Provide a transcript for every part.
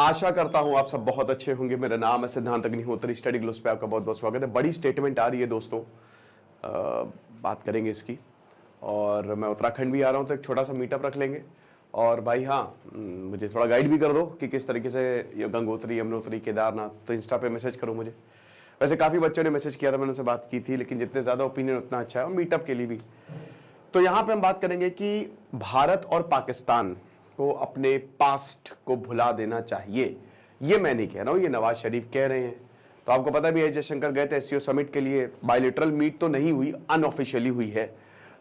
आशा करता हूं आप सब बहुत अच्छे होंगे। मेरा नाम है सिद्धांत अग्निहोत्री। स्टडी ग्लोस पे आपका बहुत बहुत स्वागत है। बड़ी स्टेटमेंट आ रही है दोस्तों, बात करेंगे इसकी। और मैं उत्तराखंड भी आ रहा हूं तो एक छोटा सा मीटअप रख लेंगे। और भाई हाँ, मुझे थोड़ा गाइड भी कर दो कि किस तरीके से ये गंगोत्री, यमुनोत्री, केदारनाथ। तो इंस्टा पे मैसेज करो मुझे। वैसे काफ़ी बच्चों ने मैसेज किया था, मैंने उनसे बात की थी, लेकिन जितने ज़्यादा ओपिनियन उतना अच्छा है, और मीटअप के लिए भी। तो यहाँ पे हम बात करेंगे कि भारत और पाकिस्तान को अपने पास्ट को भुला देना चाहिए। ये मैं नहीं कह रहा हूँ, ये नवाज शरीफ कह रहे हैं। तो आपको पता भी है, जयशंकर गए थे एससीओ समिट के लिए। बायलिटरल मीट तो नहीं हुई, अनऑफिशियली हुई है।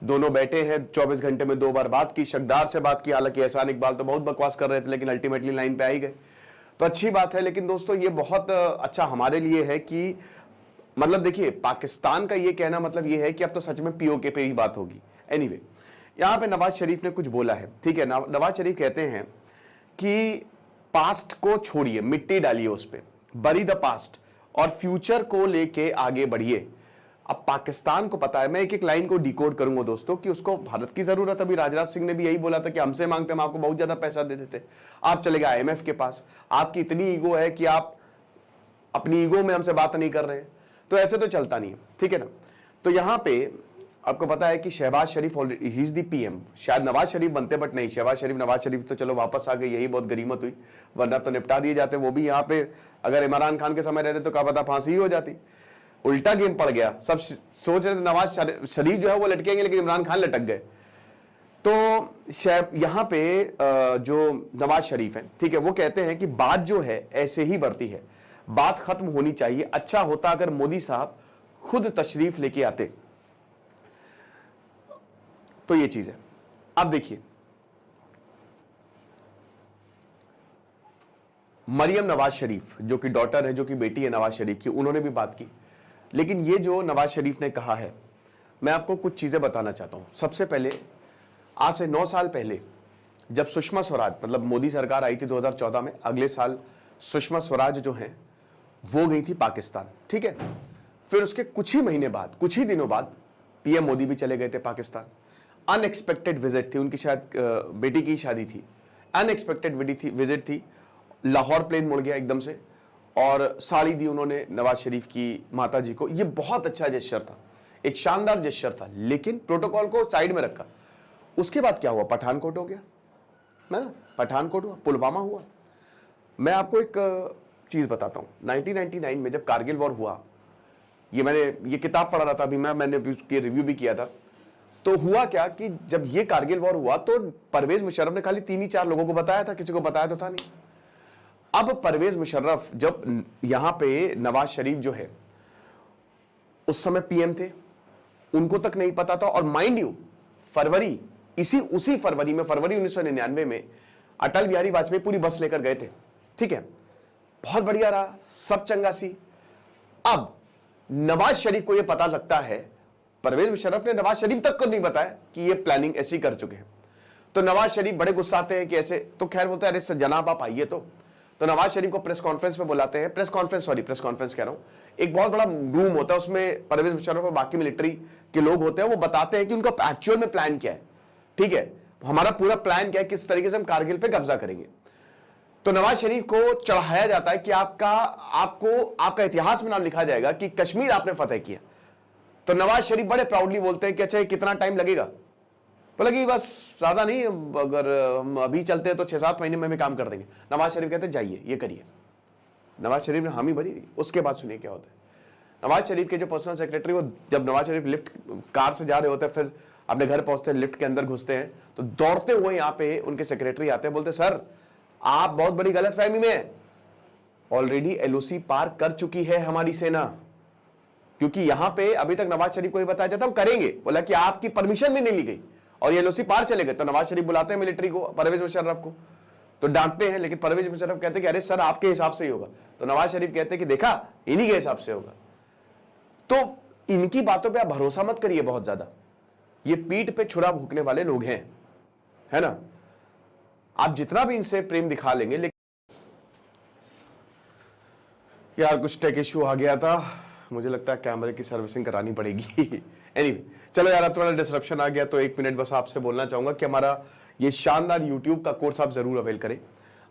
दोनों बैठे हैं, 24 घंटे में 2 बार बात की, शकदार से बात की। हालांकि एहसान इकबाल तो बहुत बकवास कर रहे थे, लेकिन अल्टीमेटली लाइन पे आ ही गए। तो अच्छी बात है। लेकिन दोस्तों ये बहुत अच्छा हमारे लिए है कि मतलब देखिए, पाकिस्तान का ये कहना मतलब ये है कि अब तो सच में पीओके पे ही बात होगी। एनीवे, यहां पे नवाज शरीफ ने कुछ बोला है, ठीक है। नवाज शरीफ कहते हैं कि पास्ट को छोड़िए, मिट्टी डालिए उस पे, बरी द पास्ट, और फ्यूचर को लेके आगे बढ़िए। अब पाकिस्तान को पता है, मैं एक एक लाइन को डिकोड करूंगा दोस्तों, कि उसको भारत की जरूरत। अभी राजनाथ सिंह ने भी यही बोला था कि हमसे मांगते हम आपको बहुत ज्यादा पैसा दे देते, आप चले गए आईएमएफ के पास। आपकी इतनी ईगो है कि आप अपनी ईगो में हमसे बात नहीं कर रहे हैं। तो ऐसे तो चलता नहीं है, ठीक है ना। तो यहां पे आपको पता है कि शहबाज शरीफ ही इज द पीएम। शायद नवाज शरीफ बनते, बट नहीं, शहबाज शरीफ, नवाज शरीफ तो चलो वापस आ गए, यही बहुत गरीमत हुई, वरना तो निपटा दिए जाते वो भी। यहाँ पे अगर इमरान खान के समय रहते तो क्या पता फांसी ही हो जाती। उल्टा गेम पड़ गया। सब सोच रहे थे नवाज शरीफ जो है वो लटकेंगे, लेकिन इमरान खान लटक गए। तो यहाँ पे जो नवाज शरीफ है, ठीक है, वो कहते हैं कि बात जो है ऐसे ही बढ़ती है, बात खत्म होनी चाहिए। अच्छा होता अगर मोदी साहब खुद तशरीफ लेके आते। तो ये चीज है। अब देखिए, मरियम नवाज शरीफ जो कि डॉटर है, जो कि बेटी है नवाज शरीफ की, उन्होंने भी बात की। लेकिन ये जो नवाज शरीफ ने कहा है, मैं आपको कुछ चीजें बताना चाहता हूं। सबसे पहले, आज से 9 साल पहले जब सुषमा स्वराज, मतलब मोदी सरकार आई थी 2014 में, अगले साल सुषमा स्वराज जो है वो गई थी पाकिस्तान, ठीक है। फिर उसके कुछ ही महीने बाद, कुछ ही दिनों बाद पीएम मोदी भी चले गए थे पाकिस्तान। अनएक्सपेक्टेड विजिट थी उनकी, शायद बेटी की शादी थी, अनएक्सपेक्टेड विजिट थी। लाहौर प्लेन मुड़ गया एकदम से, और साड़ी दी उन्होंने नवाज शरीफ की माता जी को। ये बहुत अच्छा जेस्चर था, एक शानदार जेस्चर था, लेकिन प्रोटोकॉल को साइड में रखा। उसके बाद क्या हुआ? पठानकोट हो गया, है ना, पठानकोट हुआ, पुलवामा हुआ। मैं आपको एक चीज बताता हूं। 1999 में जब कारगिल वॉर हुआ, मैंने ये किताब पढ़ रहा था अभी, मैंने उसकी रिव्यू भी किया था। तो हुआ क्या कि जब ये कारगिल वॉर हुआ तो परवेज मुशर्रफ ने खाली 3 ही 4 लोगों को बताया था, किसी को बताया तो था नहीं। अब परवेज मुशर्रफ, जब यहां पे नवाज शरीफ जो है उस समय पीएम थे, उनको तक नहीं पता था। और माइंड यू, फरवरी, उसी फरवरी में, फरवरी 1999 में अटल बिहारी वाजपेयी पूरी बस लेकर गए थे, ठीक है, बहुत बढ़िया रहा, सब चंगा सी। अब नवाज शरीफ को यह पता लगता है, परवेज मुशर्रफ ने नवाज शरीफ तक को नहीं बताया कि ये प्लानिंग ऐसी कर चुके हैं। तो नवाज शरीफ बड़े गुस्साते हैं कि ऐसे। तो खैर बोलते हैं, अरे जनाब आप आइए। तो नवाज शरीफ को प्रेस कॉन्फ्रेंस पे बुलाते हैं। प्रेस कॉन्फ्रेंस कह रहा हूं, एक बहुत बड़ा रूम होता है, उसमें परवेज मुशर्रफ और बाकी मिलिट्री के लोग होते हैं। वो बताते हैं कि उनका एक्चुअल में प्लान क्या है, ठीक है, हमारा पूरा प्लान क्या है, किस तरीके से हम कारगिल पे कब्जा करेंगे। तो नवाज शरीफ को चढ़ाया जाता है कि आपका इतिहास में नाम लिखा जाएगा कि कश्मीर आपने फतेह किया। तो नवाज शरीफ बड़े प्राउडली बोलते हैं कि अच्छा कितना टाइम लगेगा? बोला कि बस ज्यादा नहीं, अगर हम अभी चलते हैं तो 6-7 महीने में भी काम कर देंगे। नवाज शरीफ कहते हैं जाइए, ये करिए। नवाज शरीफ ने हामी भरी थी। उसके बाद सुनिए क्या होता है। नवाज शरीफ के जो पर्सनल सेक्रेटरी, वो जब नवाज शरीफ लिफ्ट कार से जा रहे होते हैं, फिर अपने घर पहुंचते हैं, लिफ्ट के अंदर घुसते हैं, तो दौड़ते हुए यहाँ पे उनके सेक्रेटरी आते हैं, बोलते सर आप बहुत बड़ी गलतफहमी में हैं, ऑलरेडी एलओसी पार कर चुकी है हमारी सेना। क्योंकि यहां पे अभी तक नवाज शरीफ को ही बताया जाता हम करेंगे, बोला कि आपकी परमिशन भी नहीं ली गई और ये एलओसी पार चले गए। तो नवाज शरीफ बुलाते हैं मिलिट्री को, परवेज मुशर्रफ को, तो डांटते हैं, लेकिन परवेज मुशर्रफ कहते हैं कि अरे सर आपके हिसाब से ही होगा। तो नवाज शरीफ कहते हैं कि देखा, इन्हीं के हिसाब से होगा। तो इनकी बातों पर आप भरोसा मत करिए बहुत ज्यादा, ये पीठ पे छुरा भूकने वाले लोग हैं, है ना। आप जितना भी इनसे प्रेम दिखा लेंगे, लेकिन यार कुछ टेक इश्यू आ गया था, मुझे लगता है कैमरे की सर्विसिंग करानी पड़ेगी। एनीवे, चलो यार, अब थोड़ा डिसरप्शन आ गया तो 1 मिनट बस आपसे बोलना चाहूंगा कि हमारा ये शानदार यूट्यूब का कोर्स आप जरूर अवेल करें।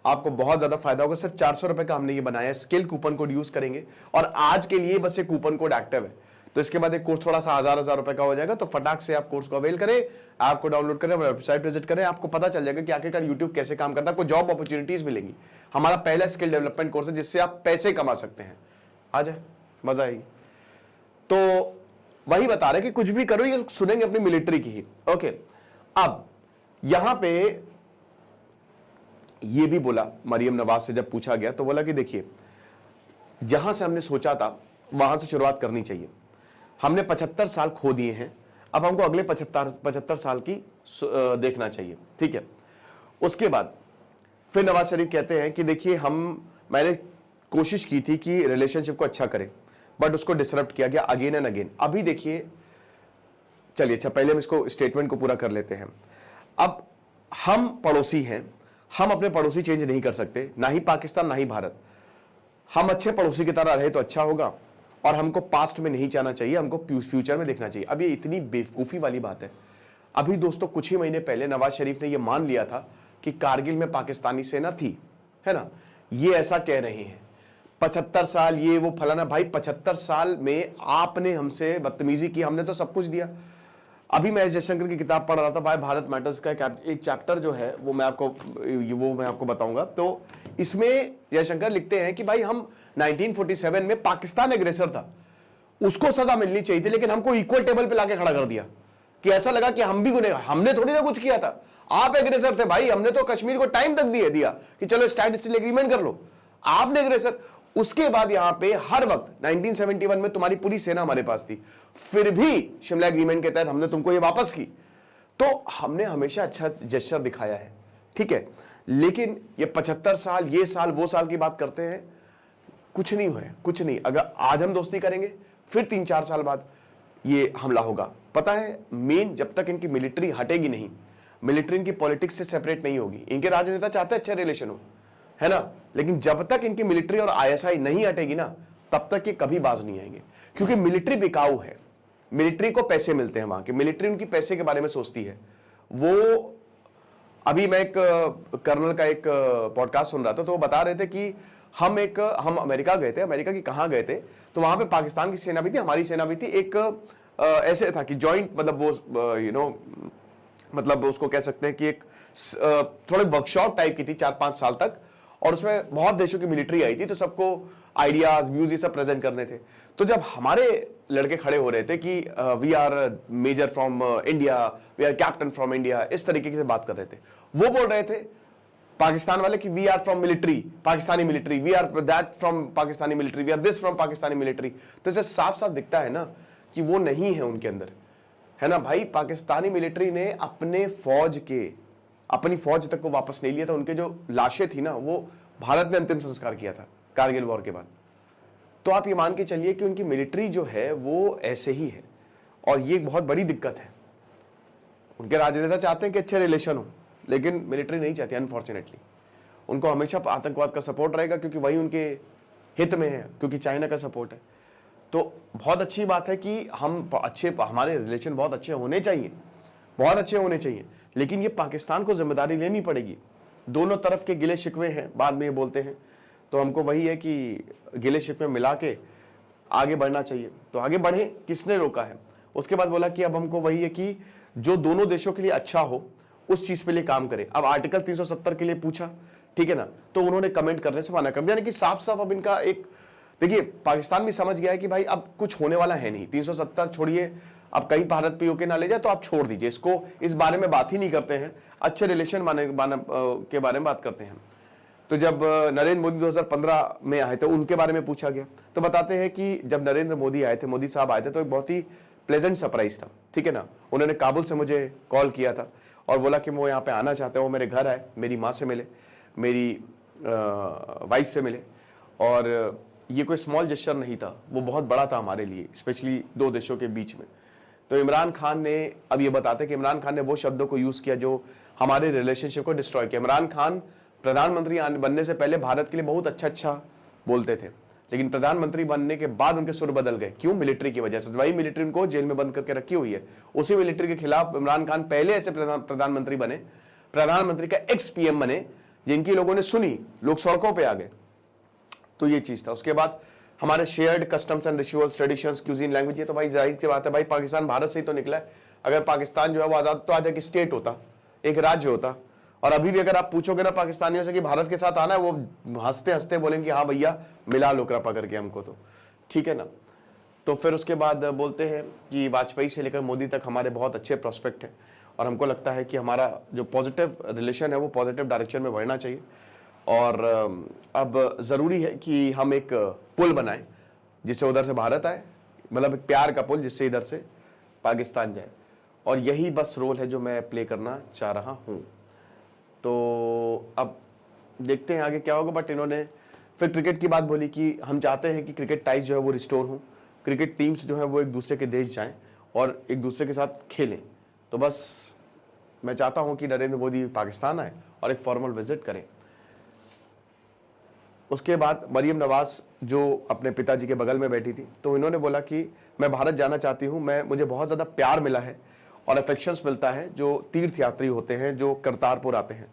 आपको बहुत ज्यादा फायदा होगा। सिर्फ 400 रुपए का हमने ये बनाया है, स्किल कूपन कोड यूज करेंगे और आज के लिए बस ये कूपन कोड एक्टिव है। तो इसके बाद एक कोर्स थोड़ा सा हजार रुपए का हो जाएगा, तो फटाक से आप कोर्स को अवेल करें, ऐप को डाउनलोड करें, वेबसाइट विजिट करें, आपको पता चल जाएगा कि आखिरकार यूट्यूब कैसे काम करता है, आपको जॉब अपॉर्चुनिटीज मिलेंगी। हमारा पहला स्किल डेवलपमेंट कोर्स है जिससे आप पैसे कमा सकते हैं। आ जाए, मजा आएगी। तो वही बता रहे कि कुछ भी करो, ये सुनेंगे अपनी मिलिट्री की ही। ओके, अब यहां पे ये भी बोला, मरियम नवाज से जब पूछा गया तो बोला कि देखिए, जहां से हमने सोचा था वहां से शुरुआत करनी चाहिए। हमने 75 साल खो दिए हैं, अब हमको अगले 75 साल की देखना चाहिए। ठीक है, उसके बाद फिर नवाज शरीफ कहते हैं कि देखिए, मैंने कोशिश की थी कि रिलेशनशिप को अच्छा करें, बट उसको डिसरप्ट किया गया अगेन एंड अगेन। अभी देखिए, चलिए अच्छा, पहले हम इसको स्टेटमेंट को पूरा कर लेते हैं। अब हम पड़ोसी हैं, हम अपने पड़ोसी चेंज नहीं कर सकते, ना ही पाकिस्तान ना ही भारत। हम अच्छे पड़ोसी की तरह रहे तो अच्छा होगा, और हमको पास्ट में नहीं जाना चाहिए, हमको फ्यूचर में देखना चाहिए। अब ये इतनी बेवकूफी वाली बात है। अभी दोस्तों कुछ ही महीने पहले नवाज शरीफ ने यह मान लिया था कि कारगिल में पाकिस्तानी सेना थी, है ना। ये ऐसा कह रहे हैं 75 साल ये वो फलाना। भाई 75 साल में आपने हमसे बदतमीजी की, हमने तो सब कुछ दिया। अभी मैं जयशंकर की किताब पढ़ रहा था, वाई भारत मैटर्स का एक चैप्टर जो है वो मैं आपको बताऊंगा। तो इसमें जयशंकर लिखते हैं कि भाई हम 1947 में पाकिस्तान एग्रेसर था, उसको सजा मिलनी चाहिए थी, लेकिन हमको इक्वल टेबल पे लाके खड़ा कर दिया कि ऐसा लगा कि हम भी गुनहगार, हमने थोड़ी ना कुछ किया था, आप एग्रेसर थे भाई। हमने तो कश्मीर को टाइम तक दिया कि चलो स्टैंड एग्रीमेंट कर लो, आपने एग्रेसर। उसके बाद यहां पे हर वक्त 1971 में तुम्हारी पूरी सेना हमारे पास थी, फिर भी शिमला एग्रीमेंट के तहत हमने तुमको ये वापस की। तो हमने हमेशा अच्छा जेस्चर दिखाया है, ठीक है। लेकिन ये 75 साल, ये साल वो साल की बात करते हैं, कुछ नहीं हुआ है, कुछ नहीं। अगर आज हम दोस्ती करेंगे, फिर 3-4 साल बाद ये हमला होगा। पता है, मेन जब तक इनकी मिलिट्री हटेगी नहीं, मिलिट्री इनकी पॉलिटिक्स से सेपरेट नहीं होगी। इनके राजनेता चाहते हैं अच्छे रिलेशन हो, है ना, लेकिन जब तक इनकी मिलिट्री और आईएसआई नहीं हटेगी ना, तब तक ये कभी बाज नहीं आएंगे। क्योंकि मिलिट्री बिकाऊ है, मिलिट्री को पैसे मिलते हैं वहां के, मिलिट्री उनकी पैसे के बारे में सोचती है। वो अभी मैं एक कर्नल का एक पॉडकास्ट सुन रहा था, तो वो बता रहे थे कि हम अमेरिका गए थे। अमेरिका की कहां गए थे, तो वहां पे पाकिस्तान की सेना भी थी, हमारी सेना भी थी। एक ऐसे था कि जॉइंट, मतलब वो मतलब उसको कह सकते हैं कि एक थोड़े वर्कशॉप टाइप की थी 4-5 साल तक, और उसमें बहुत देशों की मिलिट्री आई थी, तो सबको आइडियाज व्यूज ये सब प्रेजेंट करने थे। तो जब हमारे लड़के खड़े हो रहे थे कि we are major from India, we are captain from India, इस तरीके से बात कर रहे थे। वो बोल रहे थे पाकिस्तान वाले कि we are from military, Pakistani military, we are that from Pakistani military, we are this from Pakistani military. तो इसे साफ साफ दिखता है ना कि वो नहीं है उनके अंदर, है ना भाई। पाकिस्तानी मिलिट्री ने अपनी फौज तक को वापस नहीं लिया था। उनके जो लाशें थी ना, वो भारत ने अंतिम संस्कार किया था कारगिल वॉर के बाद। तो आप ये मान के चलिए कि उनकी मिलिट्री जो है वो ऐसे ही है, और ये एक बहुत बड़ी दिक्कत है। उनके राजनेता चाहते हैं कि अच्छे रिलेशन हो, लेकिन मिलिट्री नहीं चाहती अनफॉर्चुनेटली। उनको हमेशा आतंकवाद का सपोर्ट रहेगा, क्योंकि वही उनके हित में है, क्योंकि चाइना का सपोर्ट है। तो बहुत अच्छी बात है कि हमारे रिलेशन बहुत अच्छे होने चाहिए, बहुत अच्छे होने चाहिए, लेकिन ये पाकिस्तान को जिम्मेदारी लेनी पड़ेगी। दोनों तरफ के गिले शिकवे हैं, बाद में ये बोलते हैं, तो हमको वही है कि गिले शिकवे मिला के आगे बढ़ना चाहिए। तो आगे बढ़े, किसने रोका है। उसके बाद बोला कि अब हमको वही है कि जो दोनों देशों के लिए अच्छा हो उस चीज पे लिए काम करे। अब आर्टिकल 370 के लिए पूछा, ठीक है ना, तो उन्होंने कमेंट करने से मना कर दिया। यानी कि साफ साफ अब इनका एक, देखिए पाकिस्तान भी समझ गया है कि भाई अब कुछ होने वाला है नहीं। 370 छोड़िए, अब कहीं भारत पीओके ना ले जाए तो आप छोड़ दीजिए इसको, इस बारे में बात ही नहीं करते हैं, अच्छे रिलेशन के बारे में बात करते हैं। तो जब नरेंद्र मोदी 2015 में आए थे, उनके बारे में पूछा गया, तो बताते हैं कि जब नरेंद्र मोदी आए थे, मोदी साहब आए थे, तो एक बहुत ही प्लेजेंट सरप्राइज था, ठीक है ना। उन्होंने काबुल से मुझे कॉल किया था और बोला कि वो यहाँ पे आना चाहते हैं, वो मेरे घर आए, मेरी माँ से मिले, मेरी वाइफ से मिले। और ये कोई स्मॉल जेस्चर नहीं था, वो बहुत बड़ा था हमारे लिए, स्पेशली दो देशों के बीच में। तो इमरान खान ने, अब ये बताते कि इमरान खान ने वो शब्दों को यूज किया जो हमारे रिलेशनशिप को डिस्ट्रॉय किया। इमरान खान प्रधानमंत्री बनने से पहले भारत के लिए बहुत अच्छा बोलते थे, लेकिन प्रधानमंत्री बनने के बाद उनके सुर बदल गए। क्यों? मिलिट्री की वजह से। वही मिलिट्री उनको जेल में बंद करके रखी हुई है, उसी मिलिट्री के खिलाफ इमरान खान पहले ऐसे प्रधानमंत्री बने, प्रधानमंत्री का एक्स पीएम बने, जिनकी लोगों ने सुनी, लोग सड़कों पे आ गए। तो ये चीज था। उसके बाद हमारे shared customs and rituals, traditions, cuisine, language, ये तो भाई जाहिर सी बात है भाई, पाकिस्तान भारत से ही तो निकला है। अगर पाकिस्तान जो है वो आजाद, तो आज एक स्टेट होता, एक राज्य होता। और अभी भी अगर आप पूछोगे ना पाकिस्तानियों से कि भारत के साथ आना है, वो हंसते हंसते बोलेंगे हाँ भैया मिला लो कृपा करके हमको, तो ठीक है ना। तो फिर उसके बाद बोलते हैं कि वाजपेयी से लेकर मोदी तक हमारे बहुत अच्छे प्रोस्पेक्ट हैं, और हमको लगता है कि हमारा जो पॉजिटिव रिलेशन है वो पॉजिटिव डायरेक्शन में बढ़ना चाहिए। और अब ज़रूरी है कि हम एक पुल बनाएं जिससे उधर से भारत आए, मतलब एक प्यार का पुल जिससे इधर से पाकिस्तान जाए। और यही बस रोल है जो मैं प्ले करना चाह रहा हूँ। तो अब देखते हैं आगे क्या होगा। बट इन्होंने फिर क्रिकेट की बात बोली कि हम चाहते हैं कि क्रिकेट टाइज जो है वो रिस्टोर हो, क्रिकेट टीम्स जो है वो एक दूसरे के देश जाएं और एक दूसरे के साथ खेलें। तो बस मैं चाहता हूं कि नरेंद्र मोदी पाकिस्तान आए और एक फॉर्मल विजिट करें। उसके बाद मरियम नवाज जो अपने पिताजी के बगल में बैठी थी, तो इन्होंने बोला कि मैं भारत जाना चाहती हूं, मुझे बहुत ज़्यादा प्यार मिला है और अफेक्शंस मिलता है जो तीर्थयात्री होते हैं, जो करतारपुर आते हैं,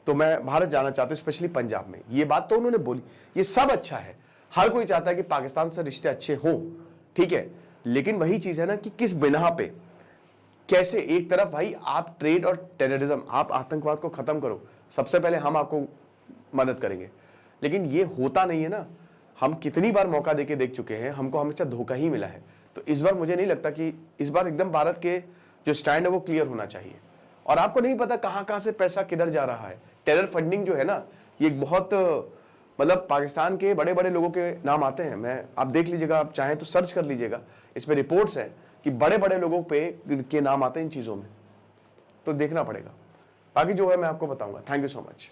तो मैं भारत जाना चाहती हूँ, स्पेशली पंजाब में। ये बात तो उन्होंने बोली, ये सब अच्छा है, हर कोई चाहता है कि पाकिस्तान से रिश्ते अच्छे हों, ठीक है। लेकिन वही चीज़ है ना कि किस बिना पे, कैसे। एक तरफ भाई आप ट्रेड और टेररिज्म, आप आतंकवाद को खत्म करो, सबसे पहले हम आपको मदद करेंगे, लेकिन ये होता नहीं है ना। हम कितनी बार मौका देके देख चुके हैं, हमको हमेशा धोखा ही मिला है। तो इस बार मुझे नहीं लगता कि इस बार एकदम भारत के जो स्टैंड है वो क्लियर होना चाहिए। और आपको नहीं पता कहां से पैसा किधर जा रहा है। टेरर फंडिंग जो है ना, ये बहुत मतलब पाकिस्तान के बड़े बड़े लोगों के नाम आते हैं। आप देख लीजिएगा, आप चाहें तो सर्च कर लीजिएगा, इसमें रिपोर्ट्स हैं कि बड़े बड़े लोगों के नाम आते हैं इन चीज़ों में। तो देखना पड़ेगा, बाकी जो है मैं आपको बताऊंगा। Thank you so much.